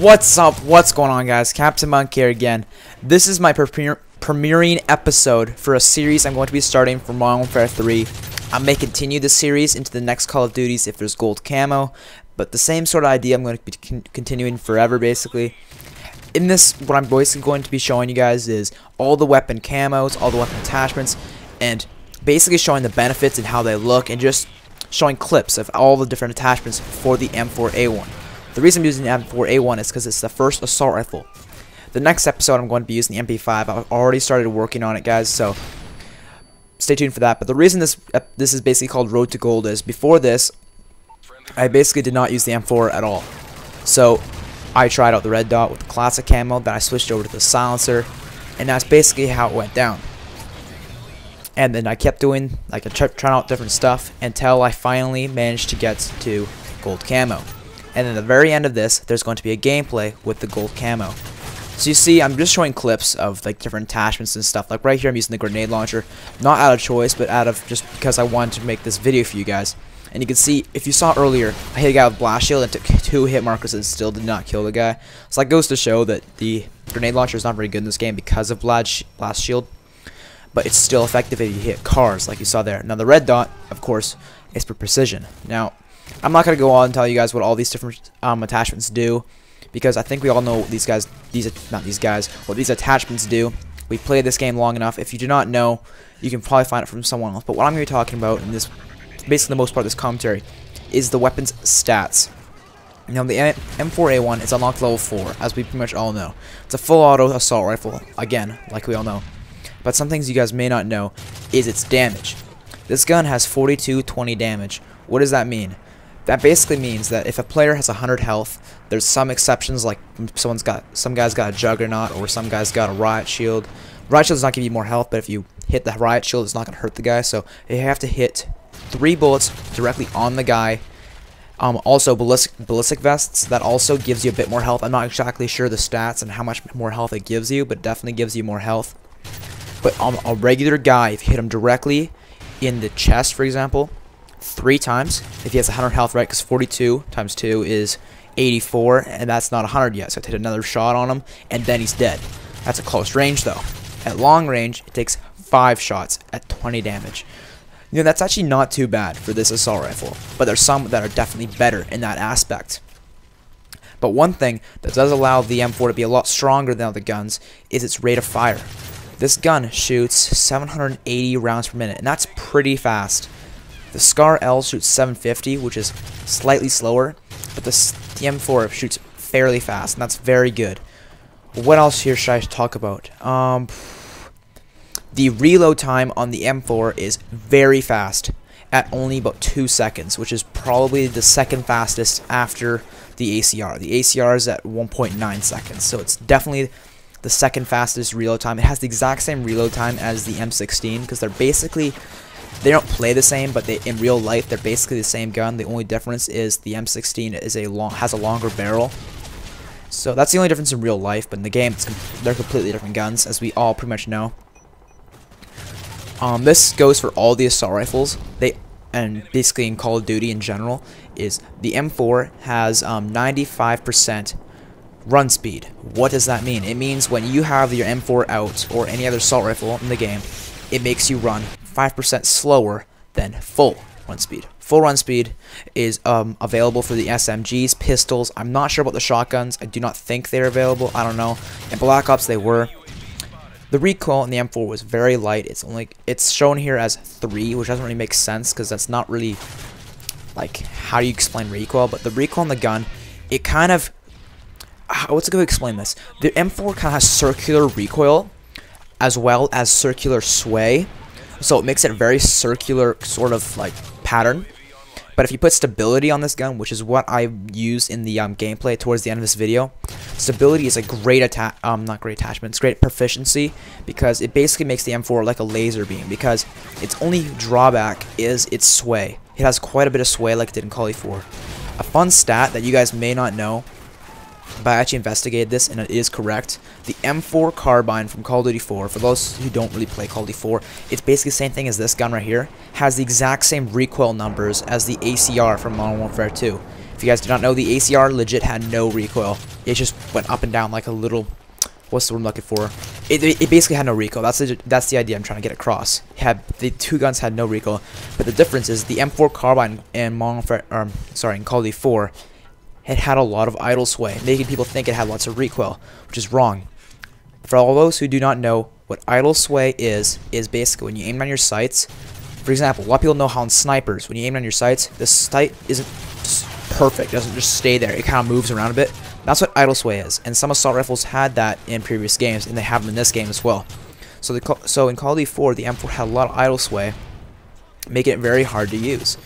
What's up? What's going on, guys? Captain Monk here again. This is my premiering episode for a series I'm going to be starting for Modern Warfare 3. I may continue this series into the next Call of Duties if there's gold camo, but the same sort of idea I'm going to be continuing forever, basically. In this, what I'm basically going to be showing you guys is all the weapon camos, all the weapon attachments, and basically showing the benefits and how they look, and just showing clips of all the different attachments for the M4A1. The reason I'm using the M4A1 is because it's the first assault rifle. The next episode I'm going to be using the MP5. I've already started working on it, guys, so stay tuned for that. But the reason this is basically called Road to Gold is before this, I basically did not use the M4 at all. So I tried out the red dot with the classic camo, then I switched over to the silencer, and that's basically how it went down. And then I kept doing, like, I kept trying out different stuff until I finally managed to get to gold camo. And at the very end of this, there's going to be a gameplay with the gold camo. So you see, I'm just showing clips of like different attachments and stuff. Like right here, I'm using the grenade launcher, not out of choice, but out of just because I wanted to make this video for you guys. And you can see, if you saw earlier, I hit a guy with blast shield and took 2 hit markers and still did not kill the guy. So that goes to show that the grenade launcher is not very good in this game because of blast shield, but it's still effective if you hit cars, like you saw there. Now the red dot, of course, is for precision. Now, I'm not going to go on and tell you guys what all these different attachments do, because I think we all know what what these attachments do. We played this game long enough. If you do not know, you can probably find it from someone else. But what I'm going to be talking about in this, basically the most part of this commentary, is the weapon's stats. Now, the M4A1 is unlocked level 4, as we pretty much all know. It's a full auto assault rifle, again, like we all know. But some things you guys may not know is its damage. This gun has 4220 damage. What does that mean? That basically means that if a player has 100 health, there's some exceptions, like some guy's got a Juggernaut, or some guy's got a Riot Shield. Riot Shield does not give you more health, but if you hit the Riot Shield, it's not going to hurt the guy. So you have to hit 3 bullets directly on the guy. Also, ballistic vests, that also gives you a bit more health. I'm not exactly sure the stats and how much more health it gives you, but it definitely gives you more health. But on a regular guy, if you hit him directly in the chest, for example, 3 times, if he has 100 health, right, because 42 times 2 is 84, and that's not 100 yet, so I hit another shot on him, and then he's dead. That's a close range, though. At long range, it takes 5 shots at 20 damage. You know, that's actually not too bad for this assault rifle, but there's some that are definitely better in that aspect. But one thing that does allow the M4 to be a lot stronger than other guns is its rate of fire. This gun shoots 780 rounds per minute, and that's pretty fast. The Scar L shoots 750, which is slightly slower, but the M4 shoots fairly fast, and that's very good. What else here should I talk about? The reload time on the M4 is very fast, at only about 2 seconds, which is probably the second fastest after the ACR. The ACR is at 1.9 seconds, so it's definitely the second fastest reload time. It has the exact same reload time as the M16, because they're basically, they don't play the same, but in real life they're basically the same gun. The only difference is the M16 is has a longer barrel. So that's the only difference in real life, but in the game they're completely different guns, as we all pretty much know. This goes for all the assault rifles. And basically in Call of Duty in general, is the M4 has 95% run speed. What does that mean? It means when you have your M4 out, or any other assault rifle in the game, it makes you run 5% slower than full run speed. Full run speed is available for the SMGs, pistols. I'm not sure about the shotguns. I do not think they're available. I don't know. In Black Ops they were. The recoil in the M4 was very light. It's shown here as 3, which doesn't really make sense, because that's not really, like, how do you explain recoil? But the recoil in the gun, it kind of, what's a good way to explain this? The M4 kind of has circular recoil as well as circular sway, so it makes it a very circular sort of like pattern. But if you put stability on this gun, which is what I use in the gameplay towards the end of this video, stability is a great it's great proficiency, because it basically makes the M4 like a laser beam, because its only drawback is its sway. It has quite a bit of sway like it did in Call of Duty 4. A fun stat that you guys may not know, but I actually investigated this and it is correct. The M4 carbine from Call of Duty 4, for those who don't really play Call of Duty 4, it's basically the same thing as this gun right here, has the exact same recoil numbers as the ACR from Modern Warfare 2. If you guys do not know, the ACR legit had no recoil. It just went up and down like a little, what's the word I'm looking for? It basically had no recoil. That's the idea I'm trying to get across. The two guns had no recoil, but the difference is the M4 carbine and in Call of Duty 4, it had a lot of idle sway, making people think it had lots of recoil, which is wrong. For all those who do not know, what idle sway is basically when you aim on your sights. For example, a lot of people know how in snipers, when you aim on your sights, the sight isn't just perfect. It doesn't just stay there. It kind of moves around a bit. That's what idle sway is. And some assault rifles had that in previous games, and they have them in this game as well. So in Call of Duty 4, the M4 had a lot of idle sway, making it very hard to use.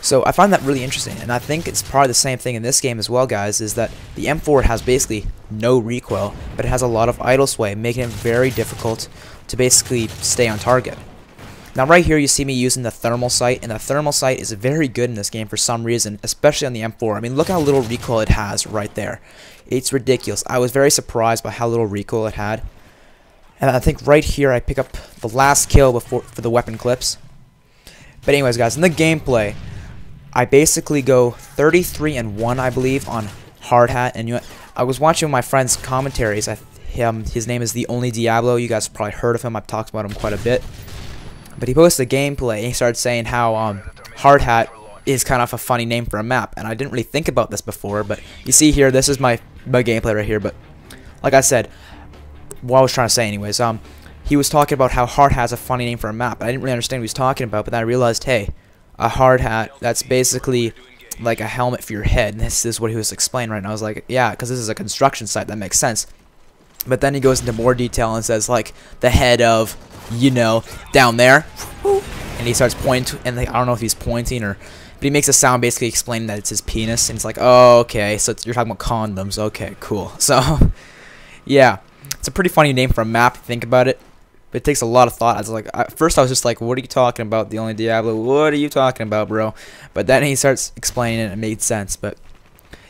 So I find that really interesting, and I think it's probably the same thing in this game as well, guys, is that the M4 has basically no recoil, but it has a lot of idle sway, making it very difficult to basically stay on target. Now right here you see me using the thermal sight, and the thermal sight is very good in this game for some reason, especially on the M4. I mean, look how little recoil it has right there. It's ridiculous. I was very surprised by how little recoil it had. And I think right here I pick up the last kill for the weapon clips. But anyways, guys, in the gameplay, I basically go 33-1, I believe, on hard hat. And I was watching my friend's commentaries. His name is The Only Diablo. You guys probably heard of him. I've talked about him quite a bit. But he posted a gameplay, and he started saying how hard hat is kind of a funny name for a map. And I didn't really think about this before, but you see here, this is my gameplay right here. But like I said, what I was trying to say anyways, he was talking about how hard hat's a funny name for a map. I didn't really understand what he was talking about, but then I realized, hey, a hard hat, that's basically like a helmet for your head. And this is what he was explaining right now. I was like, yeah, because this is a construction site, that makes sense. But then he goes into more detail and says, like, the head of, you know, down there. And he starts pointing, and I don't know if he's pointing or, but he makes a sound basically explaining that it's his penis. And it's like, oh, okay, so you're talking about condoms. Okay, cool. So, yeah, it's a pretty funny name for a map, think about it. But it takes a lot of thought. I was like, at first I was just like, what are you talking about, The Only Diablo? What are you talking about, bro? But then he starts explaining it, and it made sense. But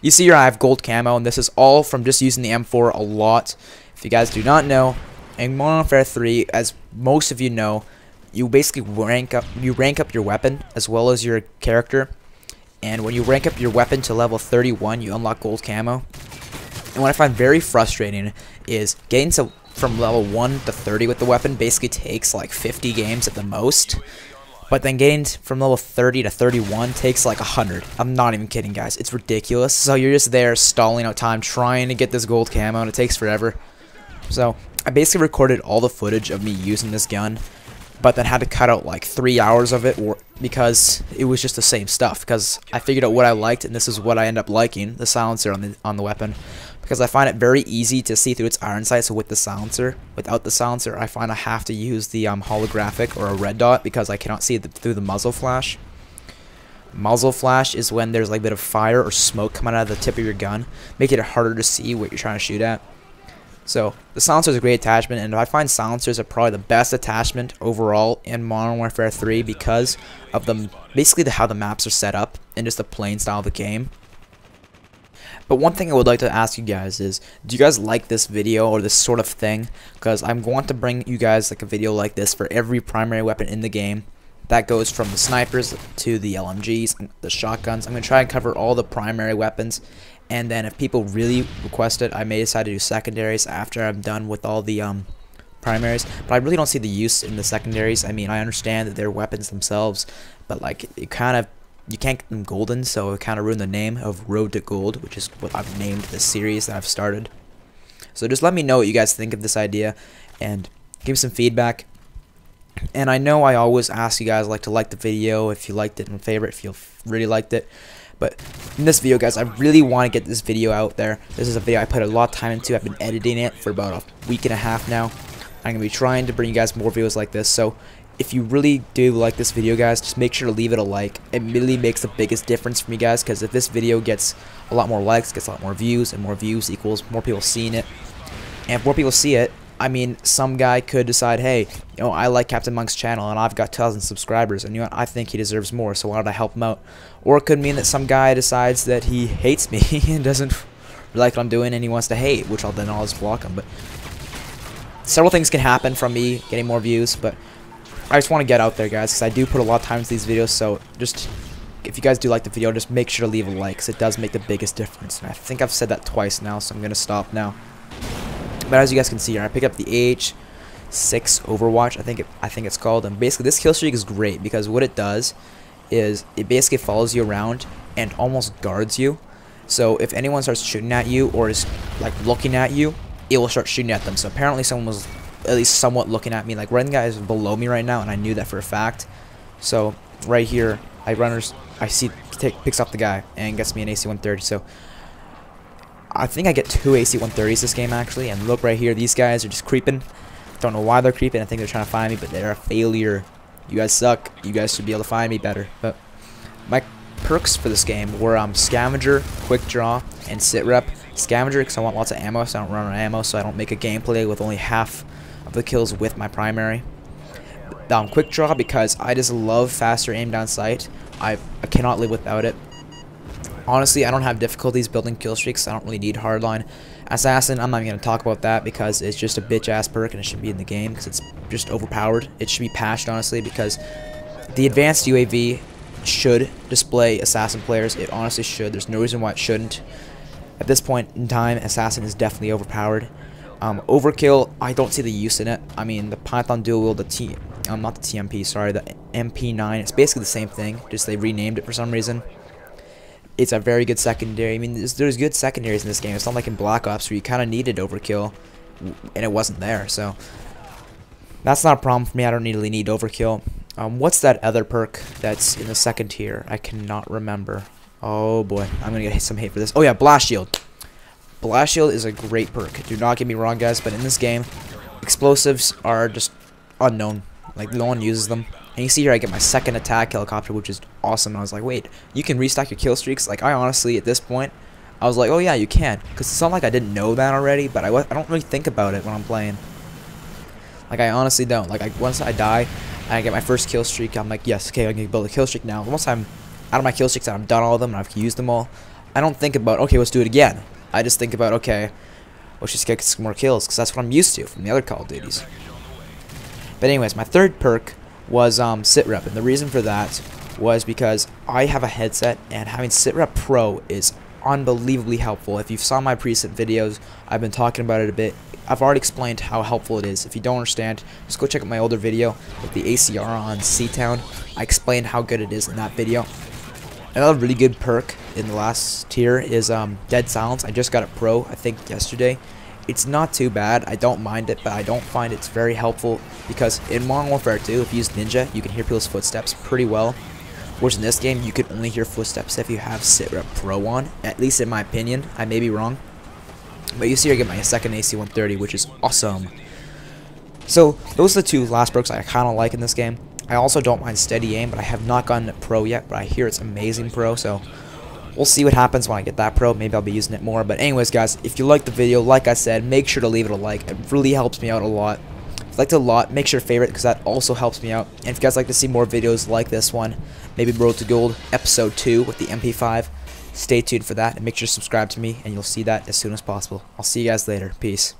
you see here I have gold camo, and this is all from just using the M4 a lot. If you guys do not know, in Modern Warfare 3, as most of you know, you basically rank up your weapon as well as your character. And when you rank up your weapon to level 31, you unlock gold camo. And what I find very frustrating is getting from level 1 to 30 with the weapon basically takes like 50 games at the most. But then getting from level 30 to 31 takes like 100. I'm not even kidding, guys. It's ridiculous. So you're just there stalling out time trying to get this gold camo, and it takes forever. So I basically recorded all the footage of me using this gun, but then had to cut out like 3 hours of it because it was just the same stuff. Because I figured out what I liked, and this is what I end up liking, the silencer on the weapon. Because I find it very easy to see through its iron sight. So with the silencer, without the silencer, I find I have to use the holographic or a red dot because I cannot see it through the muzzle flash. Muzzle flash is when there's like a bit of fire or smoke coming out of the tip of your gun, making it harder to see what you're trying to shoot at. So the silencer is a great attachment, and I find silencers are probably the best attachment overall in Modern Warfare 3 because of basically how the maps are set up and just the playing style of the game. But one thing I would like to ask you guys is, do you guys like this video or this sort of thing? Because I'm going to bring you guys like a video like this for every primary weapon in the game. That goes from the snipers to the LMGs, the shotguns. I'm going to try and cover all the primary weapons. And then if people really request it, I may decide to do secondaries after I'm done with all the primaries. But I really don't see the use in the secondaries. I mean, I understand that they're weapons themselves, but like you can't get them golden, so it kind of ruined the name of Road to Gold, which is what I've named this series that I've started. So just let me know what you guys think of this idea, and give me some feedback. And I know I always ask you guys to like the video if you liked it, and favorite if you really liked it. But in this video, guys, I really want to get this video out there. This is a video I put a lot of time into. I've been editing it for about a week and a half now. I'm going to be trying to bring you guys more videos like this. So if you really do like this video, guys, just make sure to leave it a like. It really makes the biggest difference for me, guys, because if this video gets a lot more likes, gets a lot more views, and more views equals more people seeing it. And if more people see it, I mean, some guy could decide, hey, you know, I like Captain Monk's channel, and I've got 2,000 subscribers, and you know what, I think he deserves more, so why don't I help him out? Or it could mean that some guy decides that he hates me and doesn't like what I'm doing, and he wants to hate, which I'll just block him. But several things can happen from me getting more views, but I just want to get out there, guys, because I do put a lot of time into these videos, so just if you guys do like the video, just make sure to leave a like, because it does make the biggest difference. And I think I've said that twice now, so I'm going to stop now. But as you guys can see here, I picked up the AH6 Overwatch, I think it's called, and basically this kill streak is great because what it does is it basically follows you around and almost guards you. So if anyone starts shooting at you or is like looking at you, it will start shooting at them. So apparently someone was at least somewhat looking at me. Like one guy is below me right now, and I knew that for a fact. So right here, I see picks up the guy and gets me an AC-130. So I think I get 2 AC-130s this game actually. And look right here, these guys are just creeping. Don't know why they're creeping. I think they're trying to find me, but they're a failure. You guys suck. You guys should be able to find me better. But my perks for this game were Scavenger, Quickdraw, and Sitrep. Scavenger because I want lots of ammo, so I don't run out of ammo, so I don't make a gameplay with only half of the kills with my primary. Quickdraw because I just love faster aim down sight. I cannot live without it. Honestly, I don't have difficulties building kill streaks. I don't really need hardline. Assassin, I'm not even going to talk about that because it's just a bitch ass perk and it should be in the game because it's just overpowered. It should be patched honestly because the advanced UAV should display assassin players. It honestly should. There's no reason why it shouldn't. At this point in time, assassin is definitely overpowered. Overkill, I don't see the use in it. I mean, the Python dual wield, not the TMP, sorry, the MP9. It's basically the same thing, just they renamed it for some reason. It's a very good secondary. I mean, there's good secondaries in this game. It's not like in Black Ops where you kind of needed overkill, and it wasn't there. So that's not a problem for me. I don't really need overkill. What's that other perk that's in the second tier? I cannot remember. Oh boy, I'm gonna get some hate for this. Oh yeah, Blast Shield. Blast Shield is a great perk. Do not get me wrong, guys, but in this game, explosives are just unknown. Like, no one uses them. And you see here, I get my second attack helicopter, which is awesome. And I was like, wait, you can restock your kill streaks? Like, I honestly, at this point, I was like, oh yeah, you can. Because it's not like I didn't know that already, but I don't really think about it when I'm playing. Like, I honestly don't. Like, once I die, and I get my first kill streak, I'm like, yes, okay, I can build a kill streak now. Once I'm out of my kill streaks and I've done all of them and I've used them all, I don't think about, okay, let's do it again. I just think about, okay, let's just get some more kills, because that's what I'm used to from the other Call of Duties. But anyways, my third perk was Sitrep, and the reason for that was because I have a headset, and having Sitrep Pro is unbelievably helpful. If you saw my preset videos, I've been talking about it a bit. I've already explained how helpful it is. If you don't understand, just go check out my older video with the ACR on C-Town. I explained how good it is in that video. Another really good perk in the last tier is Dead Silence. I just got it Pro, I think, yesterday. It's not too bad. I don't mind it, but I don't find it's very helpful because in Modern Warfare 2, if you use Ninja, you can hear people's footsteps pretty well. Whereas in this game, you can only hear footsteps if you have Sitrep Pro on, at least in my opinion. I may be wrong. But you see I get my second AC-130, which is awesome. So those are the two last perks I kind of like in this game. I also don't mind steady aim, but I have not gotten it Pro yet, but I hear it's amazing Pro, so we'll see what happens when I get that Pro. Maybe I'll be using it more. But anyways, guys, if you liked the video, like I said, make sure to leave it a like. It really helps me out a lot. If you liked it a lot, make sure to favorite because that also helps me out. And if you guys like to see more videos like this one, maybe Road to Gold Episode 2 with the MP5, stay tuned for that. And make sure to subscribe to me, and you'll see that as soon as possible. I'll see you guys later. Peace.